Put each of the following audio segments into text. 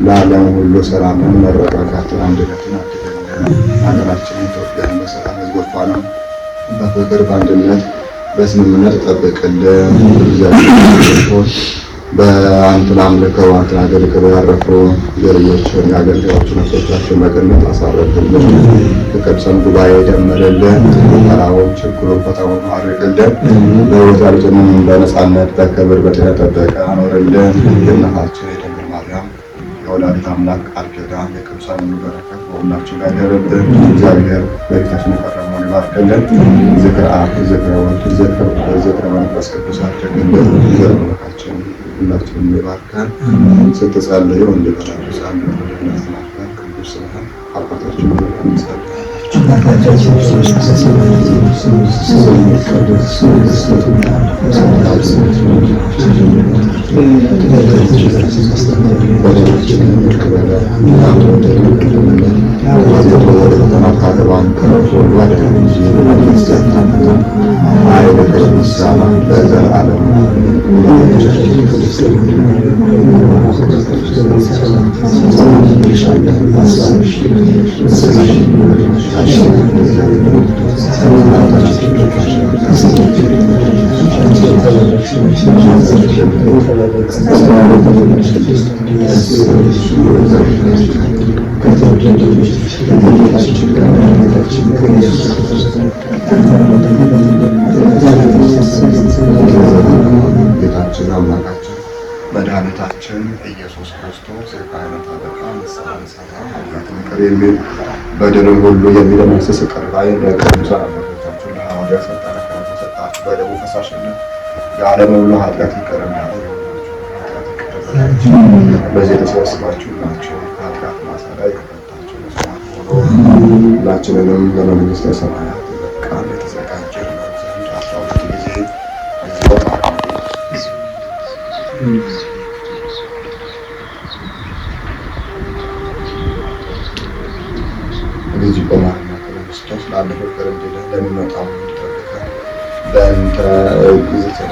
ለዓለም ሁሉ ሰላምን፣ መረጋጋትን፣ አንድነትን አድርገን ሀገራችን ኢትዮጵያን በሰላም ሕዝቦቿንም በፍቅር በአንድነት በስምምነት ጠብቅልን። እግዚአብሔር በአንተ አምልከው አንተን አገልግለው ያረፉ የልጆችን የአገልጋዮች ነፍሶቻቸውን በገነት አሳርፍልን። ከቅዱሳን ጉባኤ ደምርልን። መከራውን ችግሩን ፈተናውን አርቅልን። በሕይወታችንም በነፃነት በክብር በጤና ጠበቀ አኖርልን። የእናታችን የድንግል ማርያም የወላዲተ አምላክ ቃል ኪዳን የቅዱሳን ሁሉ በረከት በሁላችን ጋር ይደርብን። እግዚአብሔር በቤታችን የቀረበውን ይባርክልን። ዝክረ አብ ዝክረ ወልድ ዝክረ መንፈስ ቅዱስ አድርግልን። ዘመናችን ሁላችንም ይባርከን። ስትጸልዩ እንድበላችሁ እንድናስተናግድ ቅዱስ ስምህን አባታችን ጌታችን አምላካችን መድኃኒታችን ኢየሱስ ክርስቶስ የካህናት አለቃ ንስሐን ሰራ ኃጢአትን ይቅር የሚል በደልን ሁሉ የሚደመስስ ይቅር ባይ ለቅዱሳን አባቶቻችን ለሐዋርያት ሥልጣነ ክህነት የሰጣችሁ በደሙ ፈሳሽነት የዓለም ሁሉ ኃጢአት ይቅር የሚያደርግ በዚህ የተሰበሰባችሁ ናቸው። ኃጢአት ማሰሪያ የከፈታችሁ መስዋዕት ሆኖ ሁላችንንም ለመንግሥተ ሰማያት በቃል የተዘጋጀ ዘንድ 12 ጊዜ ልጅ በማርና ክርስቶስ ላለፈው ፍቅር እንዲለን ለሚመጣው እንዲጠብቀን በእንተ እግዝእትነ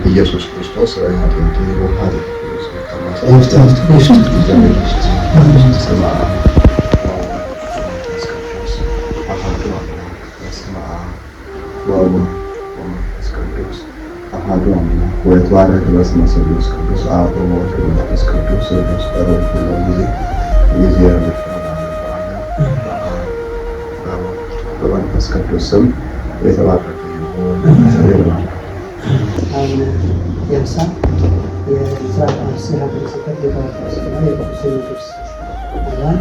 ኢየሱስ ክርስቶስ ወይትባረክ በስመ ስሉስ ቅዱስ አብ ወወልድ ወመንፈስ ቅዱስ በመስቀሉ ጊዜ በመንፈስ ቅዱስ ስም የተባረከ ይሁን። የምሳ የምስራቅ አርሲ ሀገረ ስብከት ሊቀ ጳጳስና የቅዱስ ሲኖዶስ አባል፣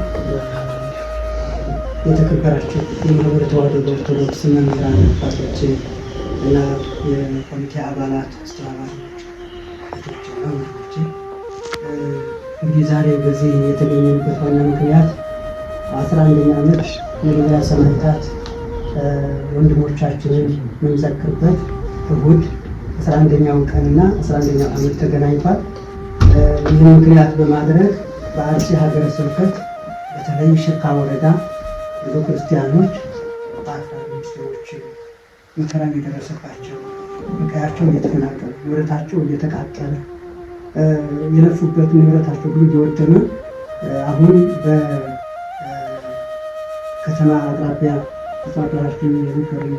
የተከበራችሁ የማኅበረ ተዋሕዶ ኦርቶዶክስ መምህራን አባቶች እና የኮሚቴ አባላት አስተባባሪዎች እህቶችና ወንድሞቼ፣ እንግዲህ ዛሬ በዚህ የተገኘንበት ዋና ምክንያት 11ኛ ዓመት የገበያ ሰማዕታት ወንድሞቻችንን የምንዘክርበት እሑድ 11ኛው ቀንና 11ኛው ዓመት ተገናኝቷል። ይህን ምክንያት በማድረግ በአርሲ ሀገረ ስብከት በተለይ ሽርካ ወረዳ ብዙ ክርስቲያኖች በአክራሪ ሙስሊሞች መከራ የደረሰባቸው በቀያቸው እየተፈናቀሉ ንብረታቸው እየተቃጠለ የለፉበት ንብረታቸው ሁሉ እየወደመ አሁን በከተማ አቅራቢያ ተሳዳራችን የሚገኙ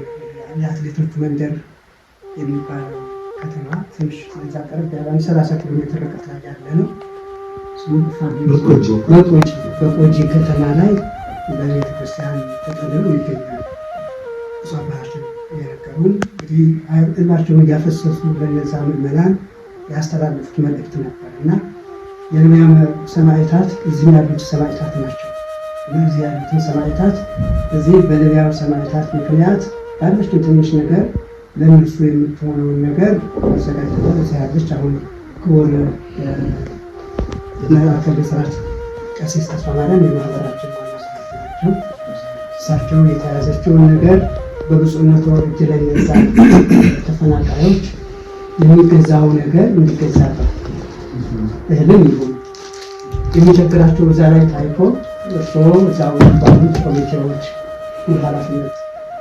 የአትሌቶች መንደር የሚባለው ከተማ ትንሽ እዛ ቀረብ ያለ 30 ኪሎ ሜትር ርቀት ላይ ያለ ነው። በቆጂ ከተማ ላይ በቤተክርስቲያን ተጠልለው ይገኛሉ። ብፁዕ አባታችን የነገሩን እንግዲህ እንባቸውን እያፈሰሱ ለነዛ ምዕመናን ያስተላለፉት መልእክት ነበር እና የልቢያ ሰማዕታት እዚህ ያሉት ሰማዕታት ናቸው እና እዚህ ያሉትን ሰማዕታት እዚህ በልቢያው ሰማዕታት ምክንያት ያለችን ትንሽ ነገር ለእነሱ የምትሆነውን ነገር አዘጋጅተው እዚህ ያለች አሁን ክቡር መልአከ ብስራት ቀሲስ ተስፋ ማርያም የማህበራችን ዋና ጸሐፊ ናቸው። እሳቸው የተያዘችውን ነገር በብፁዕነቱ እጅ ላይ ነዛ ተፈናቃዮች የሚገዛው ነገር እንዲገዛበት እህልም ይሁን የሚቸግራቸው እዛ ላይ ታይቶ እርስዎ እዛው ባሉት ኮሚቴዎች ኃላፊነት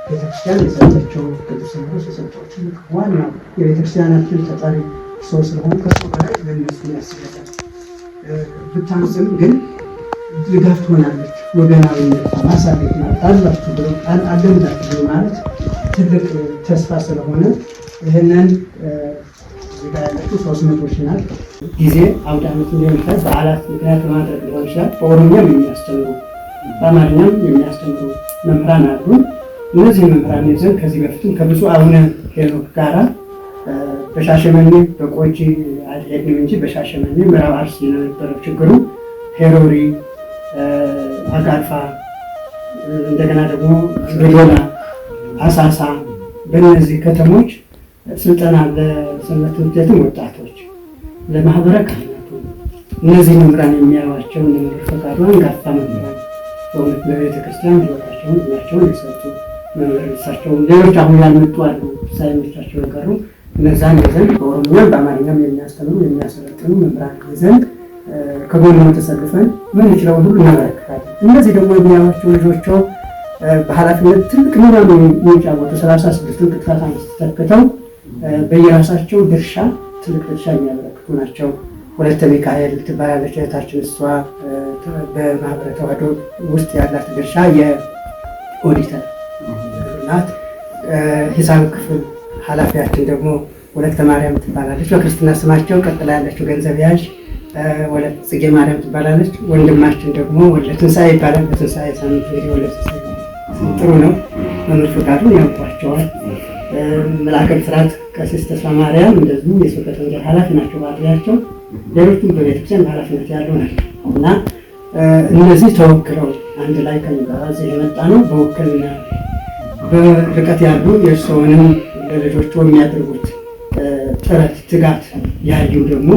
ቤተክርስቲያን የሰጠችው ቅዱስ ሲኖዶስ የሰጠችው ዋናው የቤተክርስቲያናችን ተጠሪ ሰው ስለሆኑ ከሱ በላይ ለእነሱ ያስገዛል። ብታንስም ግን ድጋፍ ትሆናለች። ወገናዊነት ማሳየት ማለት አላችሁ ብሎ አለምዳችሁ ብሎ ማለት ትልቅ ተስፋ ስለሆነ ይህንን ዜጋ ያላችሁ 300 ሺህ ናት። ጊዜ አውደ ዓመት ሊሆን ይችላል፣ በዓላት ምክንያት በማድረግ ሊሆን ይችላል። በኦሮምኛም የሚያስተምሩ በአማርኛም የሚያስተምሩ መምህራን አሉ። እነዚህ መምህራን ይዘን ከዚህ በፊትም ከብፁዕ አቡነ ሄኖክ ጋራ በሻሸመኔ በቆጂ አልሄድንም እንጂ በሻሸመኔ ምዕራብ አርሲ ነው የነበረው ችግሩ። ሄሮሪ፣ አጋርፋ፣ እንደገና ደግሞ ገዶላ፣ አሳሳ በእነዚህ ከተሞች ስልጠና ለሰንበት ትምህርት ቤትም ወጣቶች ለማህበረ ካህናቱ እነዚህ መምህራን የሚያዩዋቸው መምህር ፈቃዱ አንጋፋ መምህራን በእውነት ለቤተክርስቲያን ህይወታቸውን እድሜያቸውን የሰጡ መምህር እሳቸውም ሌሎች አሁን ያልመጡ አሉ ሳይመቻቸው የቀሩ እነዛን ይዘን በኦሮምኛም በአማርኛም የሚያስተምሩ የሚያሰለጥኑ መምህራን ይዘን ከጎን ተሰልፈን ምንችለውን ሁሉ እናበረክታለን። እነዚህ ደግሞ የሚያዩዋቸው ልጆቹ በኃላፊነት ትልቅ ሚና ነው የሚጫወቱ 36 ቅጥራት ተከተው በየራሳቸው ድርሻ ትልቅ ድርሻ የሚያበረክቱ ናቸው። ወለተ ሚካኤል ትባላለች እህታችን። እሷ በማህበረ ተዋሕዶ ውስጥ ያላት ድርሻ የኦዲተር ናት። ሂሳብ ክፍል ኃላፊያችን ደግሞ ወለተ ማርያም ትባላለች። በክርስትና ስማቸው ቀጥላ ያለችው ገንዘብ ያዥ ወለተ ጽጌ ማርያም ትባላለች። ወንድማችን ደግሞ ወለተ ትንሣኤ ይባላል። በትንሣኤ ሳምንት እንግዲህ ወለተ ትንሣኤ ጥሩ ነው። መምህር ፈቃዱን ያውቋቸዋል። መልአከ ብስራት ቀሲስ ተስፋ ማርያም እንደዚሁ የስብከተ ወንጌል ኃላፊ ናቸው ባድሪያቸው። ሌሎቹም በቤተክርስቲያን በኃላፊነት ያሉ ናቸው እና እነዚህ ተወክለው አንድ ላይ ከሚባል እዚህ የመጣ ነው። በውክልና በርቀት ያሉ የእርስዎንም ለልጆቹ የሚያደርጉት ጥረት ትጋት ያዩ ደግሞ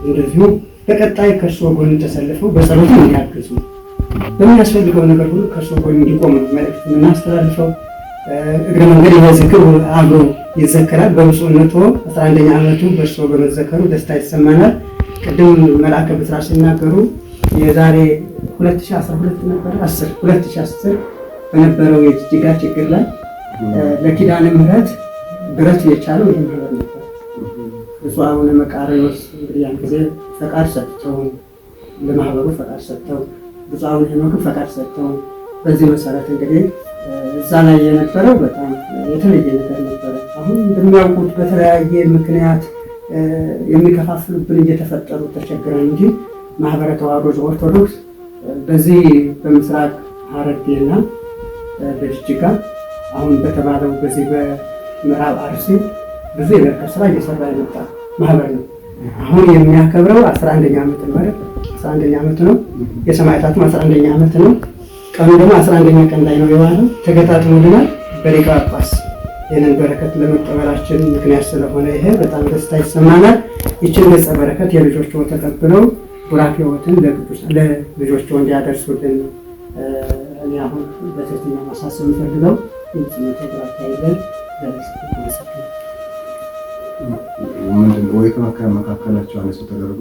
እንደዚሁ በቀጣይ ከእርስዎ ጎን ተሰልፈው በጸሎት እንዲያግዙ በሚያስፈልገው ነገር ሁሉ ከእርስዎ ጎን እንዲቆሙ መልዕክት የምናስተላልፈው። እግረ መንገድ ይህ ዝክር አብሮ ይዘከራል። በብፁዕነቱ 11ኛ ዓመቱ በእርስዎ በመዘከሩ ደስታ ይሰማናል። ቅድም መልአከ ብስራት ሲናገሩ የዛሬ 2012 ነበር 2010 በነበረው የጅጅጋ ችግር ላይ ለኪዳነ ምሕረት ብረት የቻለው ይህ ማህበር ነበር። ብፁዕ አቡነ መቃርዮስ እንግዲህ ያን ጊዜ ፈቃድ ሰጥተው ለማህበሩ ፈቃድ ሰጥተው ብፁዕ አቡነ ሄኖክ ፈቃድ ሰጥተው በዚህ መሰረት እንግዲህ እዛ ላይ የነበረው በጣም የተለየ ነገር ነበረ። አሁን እንደሚያውቁት በተለያየ ምክንያት የሚከፋፍሉብን እየተፈጠሩ ተቸግረን እንጂ ማህበረ ተዋሕዶ ኦርቶዶክስ በዚህ በምስራቅ ሐረርጌና በጅጅጋ አሁን በተባለው በዚህ በምዕራብ አርሲ ብዙ የበረከት ስራ እየሰራ የመጣ ማህበር ነው። አሁን የሚያከብረው 11ኛ ዓመት ነው ማለት 11ኛ ዓመት ነው። የሰማዕታቱም 11ኛ ዓመት ነው። ቀኑ ደግሞ 11ኛ ቀን ላይ ነው የዋለው። ተገጣጥሞልናል በሊቀ ጳጳስ ይህንን በረከት ለመቀበላችን ምክንያት ስለሆነ ይሄ በጣም ደስታ ይሰማናል። ይችን ገጸ በረከት የልጆቹ ተቀብለው ቡራኬዎትን ለልጆቹ እንዲያደርሱልን ነው እኔ አሁን በትህትና ማሳሰብ የምፈልገው። ምንድን ነው ወይ ከመካከላቸው አንድ ሰው ተደርጎ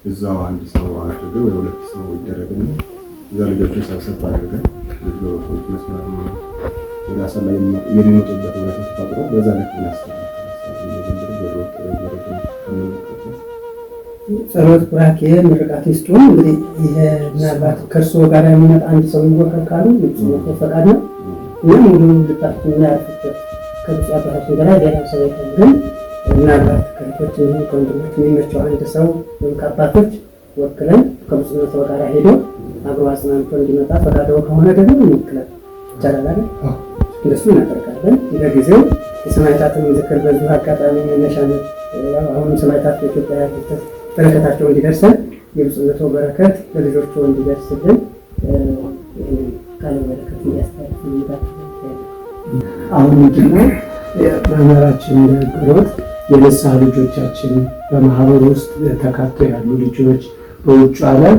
እዛው አንድ ሰው አድርገ ወይ ሁለት ሰው ይደረግና እዛ ልጆቹን ሰብሰብ አድርገን ልጆች መስመር ወደ አሰላ የሚመጡበት ሁኔታ ተፈጥሮ በዛ ልክ እናስተካክላለን። ጸሎት ቡራኬ ምርቃት ይስጡ። እንግዲህ ይሄ ምናልባት ከእርስዎ ጋር የሚመጣ አንድ ሰው ይወከል ካሉ ብፁዕነቱ ፈቃድ ነው። እኛም ሙሉ ልባችን ያርፍበት ከብፁዕ አባታችን ጋር ሌላ ሰው የለም። ግን ምናልባት ከእህቶች ከወንድሞች የሚመቸው አንድ ሰው ወይም ከአባቶች ወክለን ከብፁዕነቱ ጋር ሄዶ አብሮ አጽናንቶ እንዲመጣ ፈቃደው ከሆነ ደግሞ ይሞክላል። ይቻላል አይደል? እንደሱ እናደርጋለን። ለጊዜው የሰማዕታትን ዝክር በዚሁ አጋጣሚ መነሻነት አሁንም ሰማዕታት በኢትዮጵያ ያሉት በረከታቸው እንዲደርሰን የብፁዕነቱ በረከት ለልጆቹ እንዲደርስልን ቃለ በረከት እንዲያስተላልፍ እንላለን። አሁን ምንድነው መምህራችን እንደነገሩት የንስሐ ልጆቻችን በማህበር ውስጥ ተካተው ያሉ ልጆች በውጭ ዓለም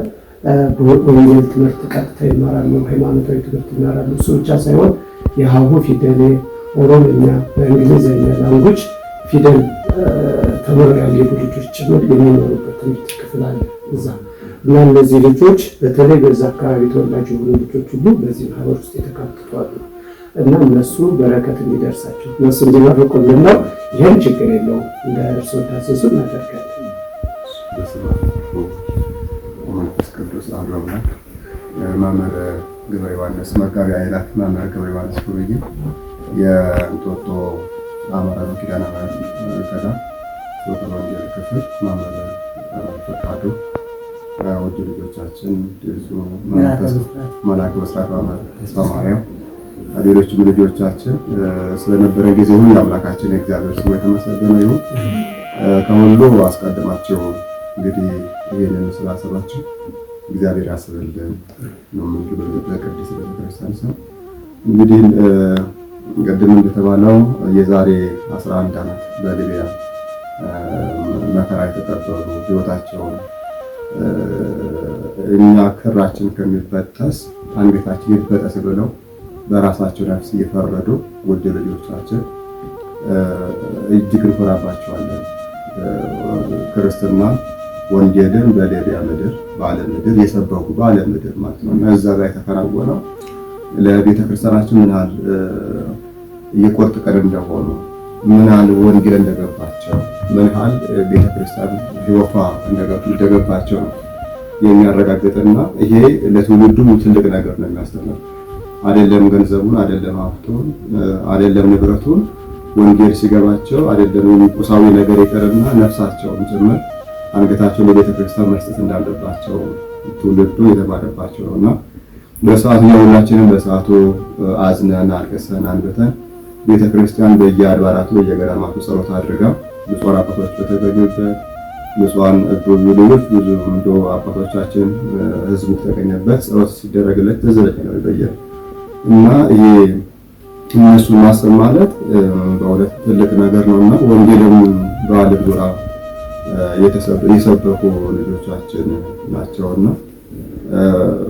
በወንጌል ትምህርት ቀጥታ ይማራሉ፣ ሃይማኖታዊ ትምህርት ይማራሉ። እሱ ብቻ ሳይሆን የሀሁ ፊደል፣ ኦሮምኛ፣ በእንግሊዝኛ ላንጉጅ ፊደል ተምረው ያልሄዱ ልጆች ጭምር የሚኖሩበት ትምህርት ክፍል አለ እዛ እና እነዚህ ልጆች በተለይ በዛ አካባቢ ተወላጅ የሆኑ ልጆች ሁሉ በዚህ ማህበር ውስጥ የተካተቱ አሉ እና እነሱ በረከት እንዲደርሳቸው እነሱ እንዲመርቁልን ነው። ይህም ችግር የለውም። እንደ እርስዎ ታዘዙ እናደርጋለን። መንፈስ ቅዱስ አሐዱ አምላክ። መምህር ገብረ ዮሐንስ መጋቢ አእላፍ መምህር ገብረ ዮሐንስ ኩርዬ የእንጦጦ አማራ ኪዳነ ምሕረት ገዳም ወንጌል ክፍል መምህር ፈቃዱ፣ ውድ ልጆቻችን መላከ ብስራት ተስፋ ማርያም፣ ሌሎችም ልጆቻችን ስለነበረ ጊዜ ሁሉ አምላካችን የእግዚአብሔር ስሙ የተመሰገነ ይሁን። ከሁሉ አስቀድማችሁ እንግዲህ ይህንን ስላሰባችሁ እግዚአብሔር ያስብልን ነው የምንለው በቅድስት ቤተክርስቲያን ስም። እንግዲህ ቅድም እንደተባለው የዛሬ 11 ዓመት በሊቢያ መከራ የተቀበሉ ሕይወታቸውን እኛ ክራችን ከሚበጠስ አንገታችን ይበጠስ ብለው በራሳቸው ነፍስ እየፈረዱ ውድ ልጆቻችን እጅግ እንኮራባቸዋለን። ክርስትና ወንጌልን በሊቢያ ምድር በዓለም ምድር የሰበኩ በዓለም ምድር ማለት ነው እና እዛ ጋር የተከናወነው ለቤተ ክርስቲያናችን ምን ያህል የቁርጥ ቀን እንደሆኑ፣ ምን ያህል ወንጌል እንደገባቸው፣ ምን ያህል ቤተ ክርስቲያን ሕይወቷ እንደገባቸው ነው የሚያረጋግጥና ይሄ ለትውልዱ ትልቅ ነገር ነው የሚያስተምር። አይደለም ገንዘቡን፣ አይደለም ሀብቱን፣ አይደለም ንብረቱን ወንጌል ሲገባቸው አይደለም ቁሳዊ ነገር ይቀርና ነፍሳቸውን ጭምር አንገታቸውን ለቤተ ክርስቲያን መስጠት እንዳለባቸው ትውልዱ የተባለባቸው ነውና በሰዓቱ ሁላችንም በሰዓቱ አዝነን አልቅሰን አንብተን ቤተ ክርስቲያን በየአድባራቱ በየገዳማቱ ጸሎት አድርጋ ብፁዓን አባቶች በተገኙበት ብፁዓን ሌሎች ብዙ አባቶቻችን ህዝቡ ተገኘበት ጸሎት ሲደረግለት ተዘለቀ ነው በየ እና ይሄ እነሱ ማሰብ ማለት በእውነት ትልቅ ነገር ነውና ወንጌልን በዓለም ዙሪያ የሰበኩ ልጆቻችን ናቸውና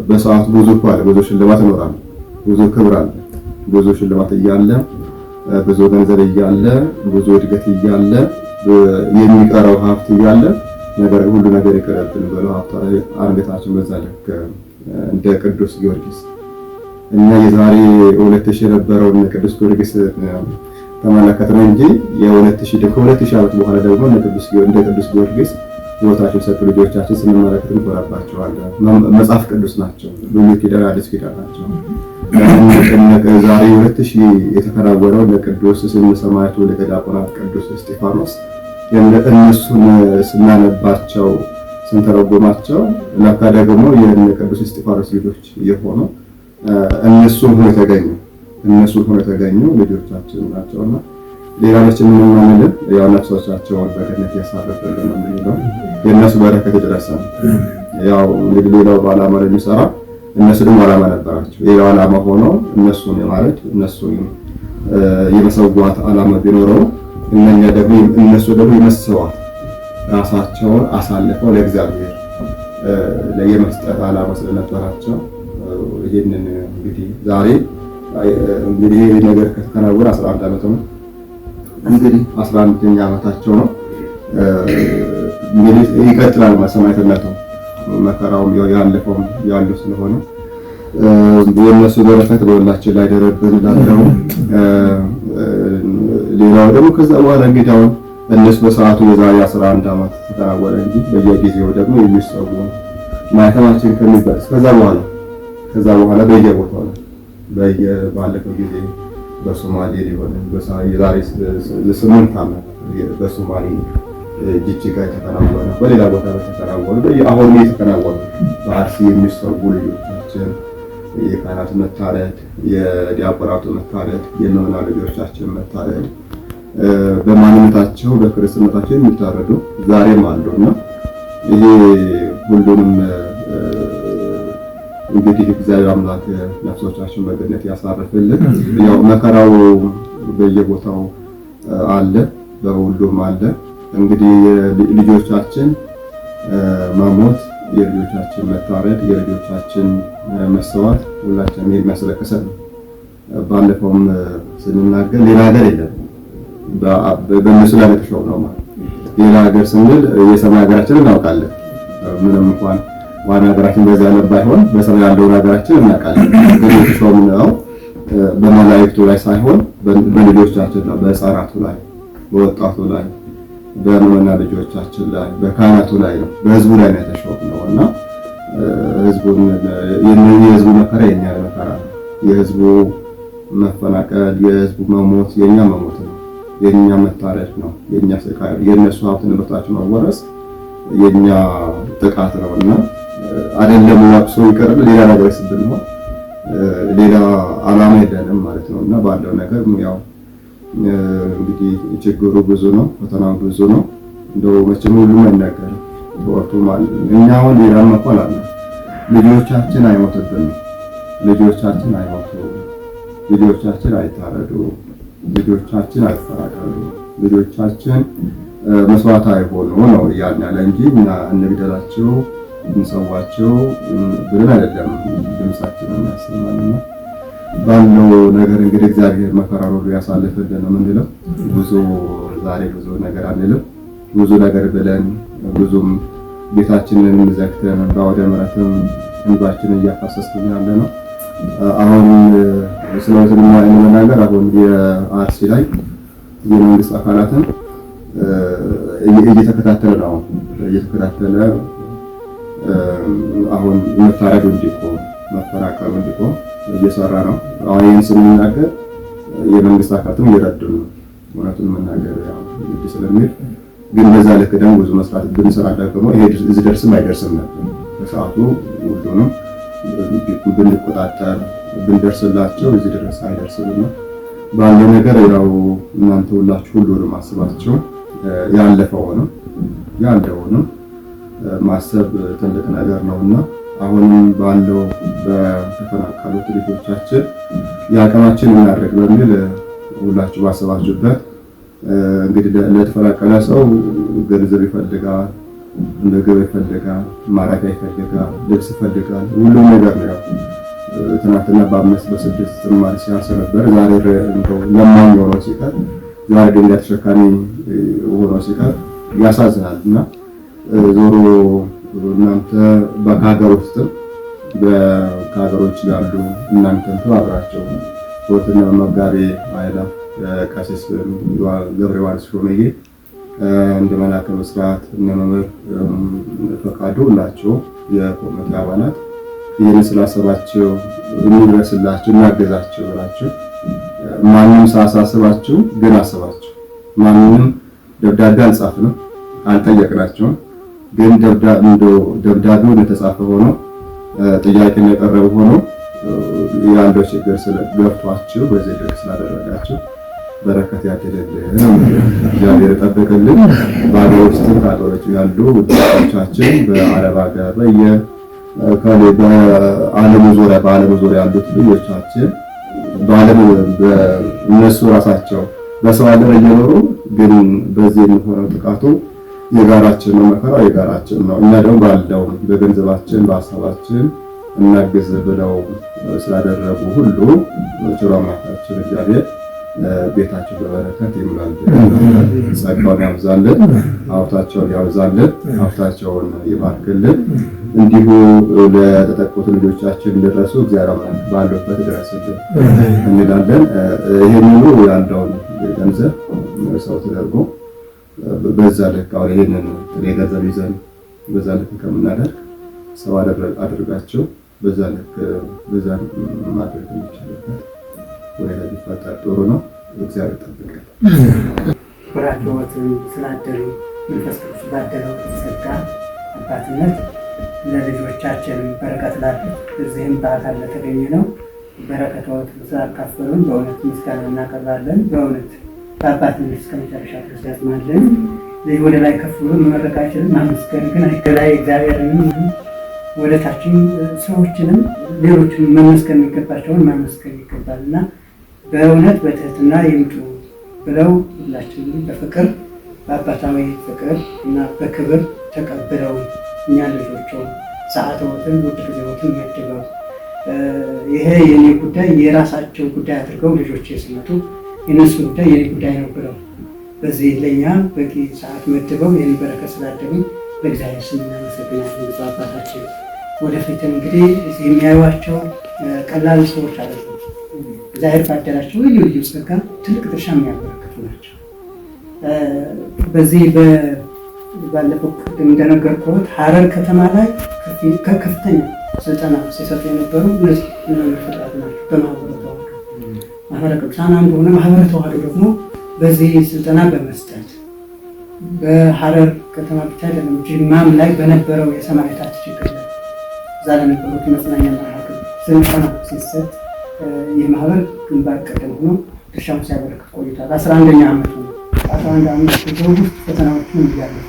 በሰዓቱ ብዙ አለ፣ ብዙ ሽልማት ይኖራል፣ ብዙ ክብር አለ፣ ብዙ ሽልማት እያለ ብዙ ገንዘብ እያለ ብዙ እድገት እያለ የሚቀረው ሀብት እያለ ነገር ሁሉ ነገር ይቀርብን ብለው ሀብት አንገታችን በዛ ልክ እንደ ቅዱስ ጊዮርጊስ እና የዛሬ 2000 የነበረውን ቅዱስ ጊዮርጊስ ተመለከተን እንጂ ከ2000 ዓመት በኋላ ደግሞ እንደ ቅዱስ ጊዮርጊስ ሕይወታቸውን ሰጡ ልጆቻችን ስንመለከት እንኮራባቸዋለን። መጽሐፍ ቅዱስ ናቸው፣ ብሉይ ኪዳን አዲስ ኪዳን ናቸው። ዛሬ 2000 የተከናወነው ለቅዱስ ስንሰማቸው ለዲያቆናት ቅዱስ እስጢፋኖስ እነሱን ስናነባቸው ስንተረጎማቸው ለካ ደግሞ የቅዱስ እስጢፋኖስ ልጆች የሆኑ እነሱም ሆኖ የተገኙ ልጆቻችን ናቸውና ሌላችን ምንም አንልም። ያው ነፍሶቻቸውን በገነት ያሳረፈልን ነው የሚለው የእነሱ በረከት ይድረሰን። ያው እንግዲህ ሌላው በዓላማ የሚሰራ እነሱ ደግሞ ዓላማ ነበራቸው። ሌላው ዓላማ ሆኖ እነሱን ማለት እነሱን የመሰዋት ዓላማ ቢኖረው እነሱ ደግሞ የመስዋዕት ራሳቸውን አሳልፈው ለእግዚአብሔር ለየመስጠት ዓላማ ስለነበራቸው ይሄንን እንግዲህ ዛሬ እንግዲህ ይሄ ነገር ከተከናወነ 11 ዓመት ነው። እንግዲህ 11ኛ ዓመታቸው ነው። እንግዲህ ይቀጥላል ሰማዕትነቱ መከራውም ያለፈውም ያለው ስለሆነ የእነሱ በረከት በሁላችን ላይ ደረብን ላለው። ሌላው ደግሞ ከዛ በኋላ እንግዲህ አሁን እነሱ በሰዓቱ የዛሬ 11 ዓመት ተከናወነ እንጂ በየጊዜው ደግሞ የሚሰሩ ማህተማችን ከሚበልጥ ከዛ በኋላ በየቦታው ባለፈው ጊዜ በሶማሌ ሊሆን የዛሬ 8 ዓመት በሶማሌ ጅጅጋ የተከናወነ በሌላ ቦታ በተከናወነ አሁን የተከናወነ በአርሲ የሚሰሩ ልጆቻችን የካህናት መታረድ፣ የዲያቆናቱ መታረድ፣ የምዕመናን ልጆቻችን መታረድ በማንነታቸው በክርስትናቸው የሚታረዱ ዛሬም አሉና ይሄ ሁሉንም እንግዲህ እግዚአብሔር አምላክ ነፍሶቻችን በገነት ያሳርፍልን። ያው መከራው በየቦታው አለ፣ በሁሉም አለ። እንግዲህ ልጆቻችን መሞት፣ የልጆቻችን መታረድ፣ የልጆቻችን መሰዋት ሁላችንም የሚያስለቅሰን ነው። ባለፈውም ስንናገር ሌላ ሀገር የለም በእነሱ ላይ ተሾም ነው ማለት። ሌላ ሀገር ስንል የሰማይ ሀገራችንን እናውቃለን። ምንም እንኳን ዋና ሀገራችን በዛ ያለ ባይሆን በሰማይ ያለውን ሀገራችን እናውቃለን። ግን የተሾም ነው በመላእክቱ ላይ ሳይሆን በልጆቻችን ነው፣ በሕፃናቱ ላይ፣ በወጣቱ ላይ፣ በምዕመናን ልጆቻችን ላይ፣ በካህናቱ ላይ ነው፣ በህዝቡ ላይ ነው የተሾም ነው እና የህዝቡ መከራ የኛ መከራ ነው። የህዝቡ መፈናቀል፣ የህዝቡ መሞት የኛ መሞት ነው። የኛ መታረድ ነው። የኛ ስቃይ፣ የነሱ ሀብት ንብረታቸው መወረስ የኛ ጥቃት ነውና አይደለም ለቅሶ ይቀርብ ሌላ ነገር ስብንሆን ሌላ ዓላማ የለንም ማለት ነውና ባለው ነገር ያው እንግዲህ ችግሩ ብዙ ነው፣ ፈተናው ብዙ ነው። እንደው መቼም ሁሉም አይናገርም በወቅቱ ማለት እኛ አሁን ሌላ መቆል አለ። ልጆቻችን አይሞቱብን፣ ልጆቻችን አይሞቱ፣ ልጆቻችን አይታረዱ፣ ልጆቻችን አይፈራቀሉ፣ ልጆቻችን መስዋዕት አይሆኑ ነው እያልን ያለ እንጂ እና እንግደላቸው እንሰዋቸው ብለን አይደለም ድምጻችንን የሚያሰማንና ባለው ነገር እንግዲህ እግዚአብሔር መከራ ሁሉ ያሳልፍልን ነው የምንለው። ዛሬ ብዙ ነገር አንልም። ብዙ ነገር ብለን ብዙም ቤታችንን ዘግተን በአውደ ምሕረትም እንባችንን እያፈሰስን ያለ ነው። አሁን ስለዚህ መናገር አሁን የአርሲ ላይ የመንግስት አካላትን እየተከታተለ ነው እየተከታተለ አሁን መታረዱ እንዲቆም መፈናቀሉ እንዲቆም እየሰራ ነው። አሁን ይህን ስንናገር የመንግስት አካላትም እየረዱ ነው። እውነቱን መናገር ያው ግድ ስለሚል ግን በዛ ልክ ደግሞ ብዙ መስራት ብንሰራ ደግሞ ይሄ እዚህ ደርስም አይደርስም ነበር። በሰዓቱ ሁሉንም ብንቆጣጠር ብንደርስላቸው እዚህ ድረስ አይደርስም። ባለው ነገር ያው እናንተ ሁላችሁ ሁሉንም አስባችሁ ያለፈውንም ያለውንም ማሰብ ትልቅ ነገር ነውና አሁንም ባለው በተፈናቀሉት ልጆቻችን የአቅማችን እናድርግ በሚል ሁላችሁ ባሰባችሁበት እንግዲህ ለተፈናቀለ ሰው ገንዘብ ይፈልጋል፣ ምግብ ይፈልጋል፣ ማረፊያ ይፈልጋል፣ ልብስ ይፈልጋል፣ ሁሉም ነገር ነው። ትናንትና በ5 በ6 ጥማር ሲያርስ ነበር። ዛሬ እንደው ለማኝ ሆኖ ሲቀር ዛሬ ድንጋይ ተሸካሚ ሆኖ ሲቀር ያሳዝናልና ዞሮ እናንተ በሀገር ውስጥ በሀገሮች ያሉ እናንተን ተባብራቸው ወጥና መጋቤ አይላ ቀሲስ ገብረ ዮሐንስ ሾመዬ እንደ መላከ መስራት እነ መምህር ፈቃዱ ሁላችሁ የኮሚቴ አባላት ይህን ስላሰባችሁ እንድረስላችሁ እናገዛችሁ ብላችሁ ማንንም ሳሳስባችሁ ግን አሰባችሁ። ማንንም ደብዳቤ አልጻፍንም አልጠየቅናቸውም። ግን ደብዳቤው የተጻፈ ሆኖ ጥያቄ የቀረበ ሆኖ ያለው ችግር ስለገብቷችሁ በዚህ ድረስ ስላደረጋችሁ በረከት ያደለልን እግዚአብሔር ይጠብቅልን። በአገር ውስጥም ከአገሮች ያሉ ወጣቶቻችን በአረብ ሀገር በዓለም ዙሪያ ያሉት ልጆቻችን እነሱ ራሳቸው በሰው ሀገር እየኖሩ ግን በዚህ የሚሆነው ጥቃቱ የጋራችን ነው፣ መከራው የጋራችን ነው። እኛ ደግሞ ባለው በገንዘባችን በሀሳባችን እናግዝ ብለው ስላደረጉ ሁሉ ቸር አምላካችን እግዚአብሔር ቤታቸው በበረከት ይሙላል፣ ጸጋውን ያብዛልን፣ ሀብታቸውን ያብዛልን፣ ሀብታቸውን ይባርክልን። እንዲሁ ለተጠቁት ልጆቻችን እንደደረሱ እግዚአብሔር አምላክ ባለበት ድረስልን እንላለን። ይሄንኑ ያለውን ገንዘብ ሰው ተደርጎ በዛ ልክ አሁን ይሄንን ገንዘብ ይዘን በዛ ልክ ከምናደርግ ሰው አድርጋቸው በዛ ልክ በዛ ማድረግ የሚቻልበት ወይላ ቢፈጠር ጥሩ ነው። እግዚአብሔር ይጠብቃል። ፍራጆትን ስላደሩ መንፈስ ቅዱስ ባደለው ጸጋ አባትነት ለልጆቻችን በረከት ላሉት እዚህም በአካል ለተገኘ ነው በረከቶት ስላካፈሉን በእውነት ምስጋና እናቀርባለን። በእውነት በአባትነት እስከ መጨረሻ ድረስ ያጽናልን። ወደ ላይ ከፍ ብሎ መመረቅ አይችልም፣ ማመስገን ግን ከላይ እግዚአብሔርንም ወደ ታችም ሰዎችንም ሌሎችንም መመስገን የሚገባቸውን ማመስገን ይገባል እና በእውነት በትህትና ይምጡ ብለው ሁላችንም በፍቅር በአባታዊ ፍቅር እና በክብር ተቀብለው እኛ ልጆቸው ሰዓተወትን ውድ ጊዜዎትን መድበው ይሄ የኔ ጉዳይ የራሳቸው ጉዳይ አድርገው ልጆች ሲመጡ የነሱ ጉዳይ የኔ ጉዳይ ነው ብለው በዚህ ለኛ በቂ ሰዓት መድበው ይህን በረከት ስላደጉ በእግዚአብሔር ስም እናመሰግናለን። ብፁዕ አባታችን ወደፊትም እንግዲህ የሚያዩዋቸው ቀላል ሰዎች አይደሉም። እግዚአብሔር ባደላቸው ልዩ ልዩ ጸጋ ትልቅ ድርሻ የሚያበረክቱ ናቸው። በዚህ ባለፈው እንደነገርኩት ሐረር ከተማ ላይ ከፍተኛ ስልጠና ሲሰጡ የነበሩ እነዚህ ፍጥረት ናቸው። በማህበረ ተዋሕዶ ማህበረ ቅዱሳን አንዱ ሆነ። ማህበረ ተዋሕዶ ደግሞ በዚህ ስልጠና በመስጠት በሐረር ከተማ ብቻ አይደለም ጅማም ላይ በነበረው የሰማዕታት ችግር ላይ እዛ ለነበሩት መጽናኛ ማህበር ስልጠና ሲሰጥ ይህ ማህበር ግንባር ቀደም ሆኖ ድርሻውን ሲያበረክት ቆይቷል። 11ኛ ዓመቱ ነው። 11 ዓመት ውስጥ ፈተናዎችን እያለፉ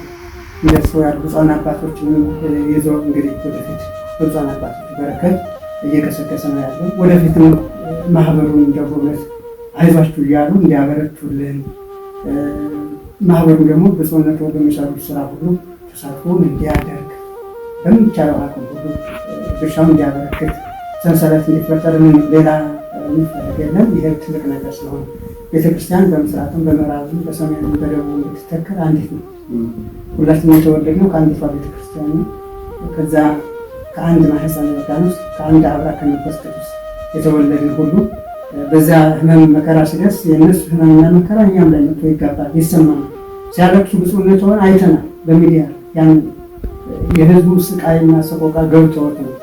እንደሱ ያሉ ብፁዓን አባቶችን ይዞ እንግዲህ ወደፊት ብፁዓን አባቶች በረከት እየቀሰቀሰ ነው ያለው። ወደፊትም ማህበሩን እንደጎበት አይዟችሁ እያሉ እንዲያበረቱልን ማህበሩ ደግሞ ብፁዕነቱ በሚሰሩት ስራ ሁሉ ተሳትፎን እንዲያደርግ በሚቻለው አቅም ሁሉ ድርሻውን እንዲያበረክት ሰንሰለት እንዲፈጠር ሌላ የሚፈለግ የለም። ይሄ ትልቅ ነገር ስለሆነ ቤተክርስቲያን በምስራቅም በምዕራብም በሰሜንም በደቡብ እንድትተከል አንዲት ነው። ሁላችንም የተወለድነው ከአንዲቷ ቤተክርስቲያን ነው። ከዛ ከአንድ ማህፀነ ዮርዳኖስ ከአንድ አብራከ መንፈስ ቅዱስ የተወለድን ሁሉ በዛ ህመም መከራ ሲደርስ የእነሱ ህመምና መከራ እኛም ላይ መጥቶ ይጋባል፣ ይሰማል። ሲያለቅሱ ብፁዕነትዎን አይተናል በሚዲያ ያን የህዝቡ ስቃይና ሰቆቃ ገብቶት ነው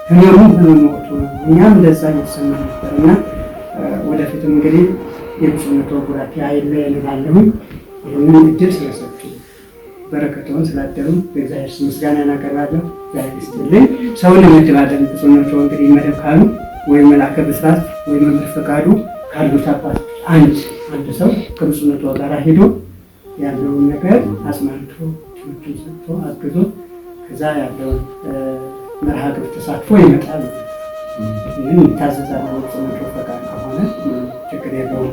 ህመም ወጥቶ ነው። እኛም እንደዛ እየተሰማ ነበር እና ወደፊትም እንግዲህ የብፁዕነትዎ ቡራኬ አይለየን እላለሁኝ። ይህንን እድል ስለሰጡ በረከትዎን ስላደሩ በእግዚአብሔር ስም ምስጋና እናቀርባለሁ። እግዚአብሔር ይስጥልኝ። ሰውን እንመድባለን። ብፁዕነትዎ እንግዲህ መደብ ካሉ ወይም መልአከ ብስራት ወይም መምህር ፈቃዱ ካሉት አባቶች አንድ ሰው ከብፁዕነትዎ ጋር ሄዶ ያለውን ነገር አጽናንቶ ትምህርቱን ሰጥቶ አግዞ ከዛ ያለውን መርሃ ግብር ተሳትፎ ይመጣል። ይህን ይታዘዛል። ብፁዕነትዎ ፈቃድ ከሆነ ችግር የለውም።